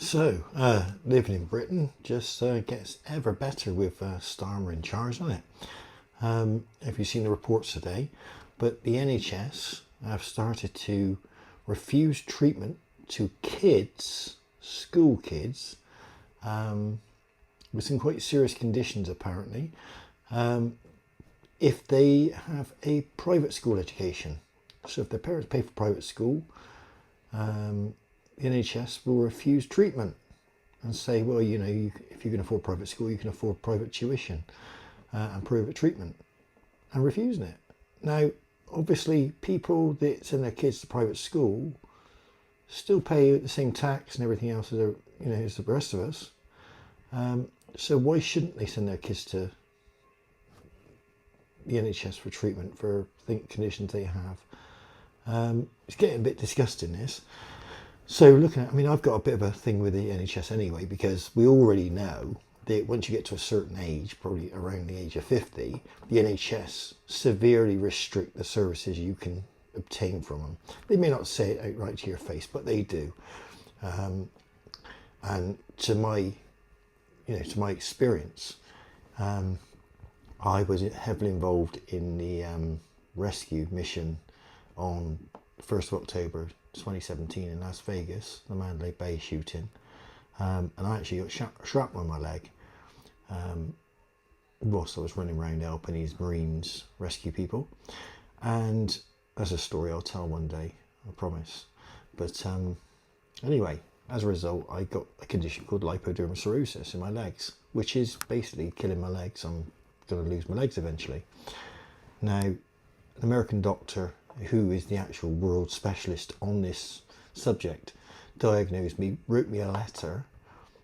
So, living in Britain just gets ever better with Starmer in charge, doesn't it? Have you seen the reports today? But the NHS have started to refuse treatment to kids, school kids, with some quite serious conditions apparently, if they have a private school education. So if their parents pay for private school, the NHS will refuse treatment and say, well, you know, if you can afford private school, you can afford private tuition and private treatment, and refusing it. Now, obviously, people that send their kids to private school still pay the same tax and everything else as, as the rest of us. So why shouldn't they send their kids to the NHS for treatment for conditions they have? It's getting a bit disgusting, this. So looking at, I've got a bit of a thing with the NHS anyway, because we already know that once you get to a certain age, probably around the age of 50, the NHS severely restrict the services you can obtain from them. They may not say it outright to your face, but they do. And to my experience, I was heavily involved in the rescue mission on 1st of October 2017 in Las Vegas, the Mandalay Bay shooting, and I actually got shrapnel on my leg whilst I was running around helping these Marines rescue people. And that's a story I'll tell one day, I promise. But anyway, as a result, I got a condition called lipodermatosclerosis in my legs, which is basically killing my legs. I'm going to lose my legs eventually. Now, an American doctor who is the actual world specialist on this subject diagnosed me, wrote me a letter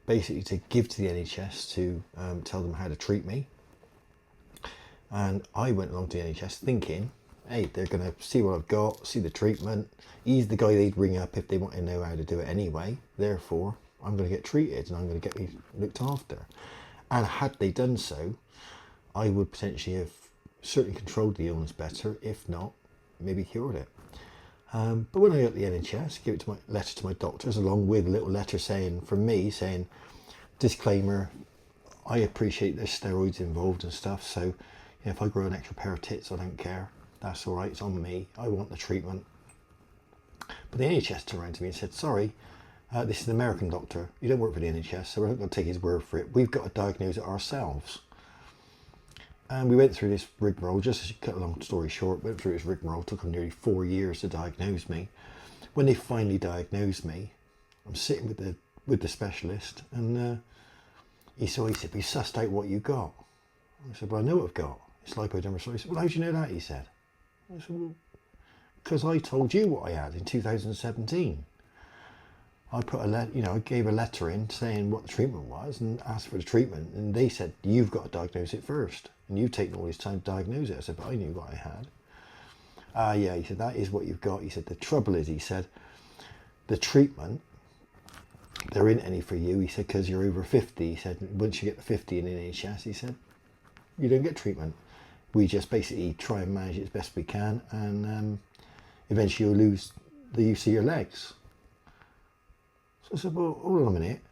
basically to give to the NHS to tell them how to treat me. And I went along to the NHS thinking, hey, they're going to see what I've got, see the treatment. He's the guy they'd ring up if they want to know how to do it anyway. Therefore, I'm going to get treated and I'm going to get me looked after. And had they done so, I would potentially have certainly controlled the illness better, if not, maybe cured it. But when I got the NHS, gave it to my letter to my doctors, along with a little letter saying, from me, saying, disclaimer, I appreciate there's steroids involved and stuff, so if I grow an extra pair of tits, I don't care. That's all right, it's on me. I want the treatment. But the NHS turned around to me and said, sorry, this is an American doctor. You don't work for the NHS, so we're not going to take his word for it. We've got to diagnose it ourselves. And we went through this rigmarole, just to cut a long story short, went through this rigmarole. It took them nearly 4 years to diagnose me. When they finally diagnosed me, I'm sitting with the specialist, and he said, we sussed out what you got. I said, well, I know what I've got. It's lipodermatosclerosis. He said, well, how do you know that? He said. I said, well, because I told you what I had in 2017. I put I gave a letter in saying what the treatment was and asked for the treatment, and they said, you've got to diagnose it first, and you've taken all this time to diagnose it. I said, but I knew what I had. Yeah, he said, that is what you've got. He said, the trouble is, he said, the treatment, there isn't any for you. He said, because you're over 50. He said, once you get to 50 in the NHS, he said, you don't get treatment. We just basically try and manage it as best we can, and eventually you'll lose the use of your legs. So I said, well, hold on a minute.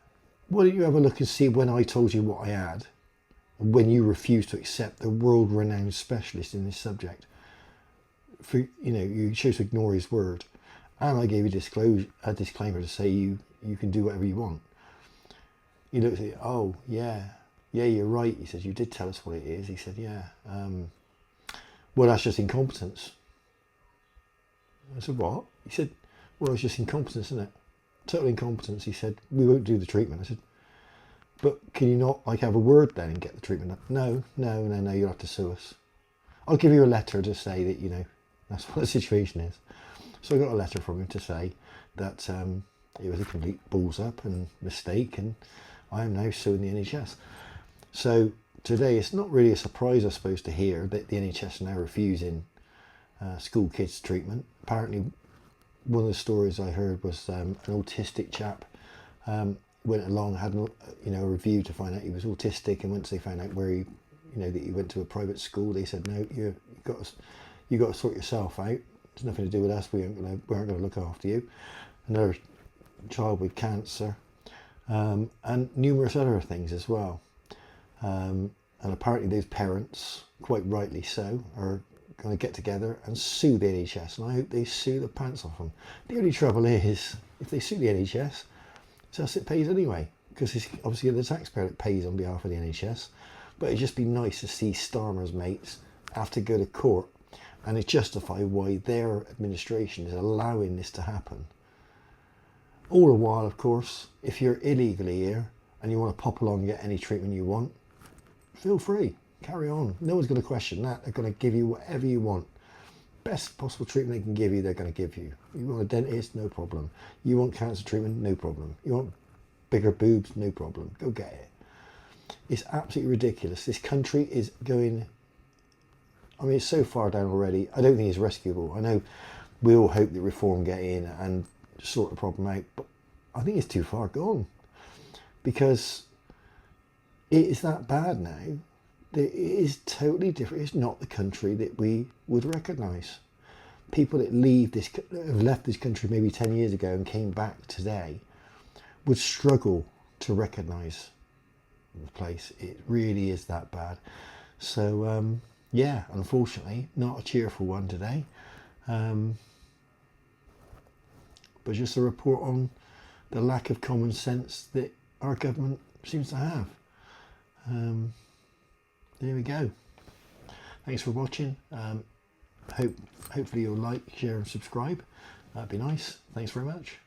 Why don't you have a look and see when I told you what I had, and when you refused to accept the world-renowned specialist in this subject? You chose to ignore his word, and I gave you a disclaimer to say you can do whatever you want. He looked at it. Oh, yeah, you're right. He says, you did tell us what it is. He said, yeah. Well, that's just incompetence. I said, what? He said, well, it's just incompetence, isn't it? Total incompetence. He said, we won't do the treatment. I said, but can you not have a word then and get the treatment? No, you'll have to sue us. I'll give you a letter to say that, that's what the situation is. So I got a letter from him to say that it was a complete balls up and mistake, and I am now suing the NHS. So today, it's not really a surprise, I suppose, to hear that the NHS are now refusing school kids treatment. Apparently, one of the stories I heard was an autistic chap went along, had a review to find out he was autistic, and once they found out where he, that he went to a private school, they said, no, you got to sort yourself out. It's nothing to do with us. We aren't going to look after you. Another child with cancer. and numerous other things as well. And apparently those parents, quite rightly so, are going to get together and sue the NHS, and I hope they sue the pants off them. The only trouble is, if they sue the NHS, it's us it pays anyway, because it's obviously the taxpayer that pays on behalf of the NHS. But it'd just be nice to see Starmer's mates have to go to court and it justify why their administration is allowing this to happen. All the while, of course, if you're illegally here and you want to pop along and get any treatment you want, feel free, carry on. No one's going to question that. They're going to give you whatever you want. Best possible treatment they can give you, they're going to give you. You want a dentist, no problem. You want cancer treatment, no problem. You want bigger boobs, no problem. Go get it. It's absolutely ridiculous. This country is going, I mean, it's so far down already. I don't think it's rescuable. I know we all hope that reform get in and sort the problem out, but I think it's too far gone, because it is that bad now that it is totally different. It's not the country that we would recognise. People that have left this country maybe 10 years ago and came back today would struggle to recognise the place. It really is that bad. So yeah, unfortunately, not a cheerful one today. But just a report on the lack of common sense that our government seems to have. There we go. Thanks for watching. Hopefully you'll like, share and subscribe. That'd be nice. Thanks very much.